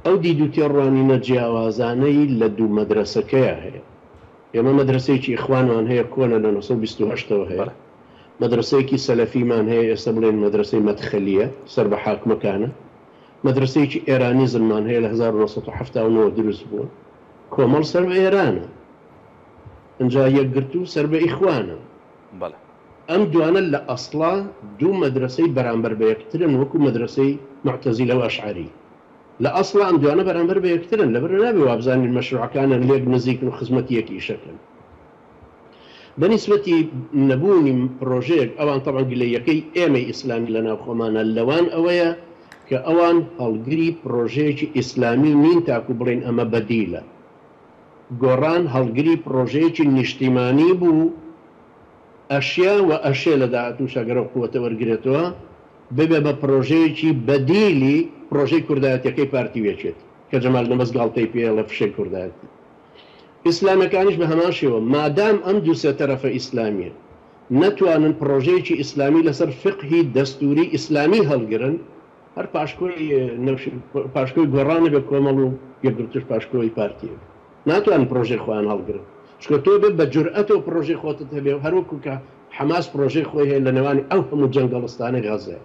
ئەو دید و تێڕوانینە جیاوازانەی لە دوو مەدرسەکەیە هەیە. ئێمە مەدرسەیەکی ئیخوانمان هەیە کۆنە لە 1928ەوە هەیە، مەدرسەیەکی سەلەفیمان هەیە ئێستا بڵێن مەدرسەی مەدخەلیە سەر بە حاکمەکانە، مەدرسەیەکی ئێرانیزممان هەیە لە 1970 دروست بووە، کۆمەڵ سەر بە ئێرانە، ئەنجا یەکگرتو سەر بە ئیخوانە. ئەم دوانە لە ئەسڵا دوو مەدرسەی بەرامبەر بە یەکترن، وەکو مەدرسەی معتەزیلە و ئەشعەری. لە ئەسڵا ئەم دوانە بەرامبەر بە یەکترن، لەبەر نابێ وابزانین مەشروعەکانە لێک نزیکن و خزمەتی یەکیشەکەن. بەنسبەتی نەبوونی پرۆژەیەک ئەوان تەبعاً گلەیەکەی ئێمەی ئیسلامی لە ناو خۆمانە لەوان ئەوەیە کە ئەوان هەڵگری پرۆژەیەکی ئیسلامی نین تاکو بڵێن ئەمە بەدیلە. گۆڕان هەڵگری پرۆژەیەکی نیشتیمانی بوو، ئەشیا و ئەشێ لە داهاتوو شەگەرە قووەتە وەرگێتەوە ببێ بە پرۆژەیەکی بەدیلی پرۆژەی کوردایەتەکەی پارتی وێچێت کە جەمال نەمەزگاڵتەی پێ لە فشەی کوردایەتی. ئیسلامەکانیش بە هەمان شێوە مادام ئەم دوو سێ تەرەفە ئیسلامیە نەتوانن پرۆژەیەکی ئیسلامی لەسەر فقهی دەستوری ئیسلامی هەڵگرن، هەر پاشکۆی گۆڕانە بە کۆمەڵ و یەکگرتوش پاشکۆی پارتیە ناتوانن پرۆژەی خۆیان هەڵگرن. چکە تۆ بێت بە جورئەتەوە پرۆژەی خۆتت هەبێ، هەروەکو کە حەماس پرۆژەی خۆی هەیە لە نێوانی ئەو هەموو جەنگەڵستانەی غەزە.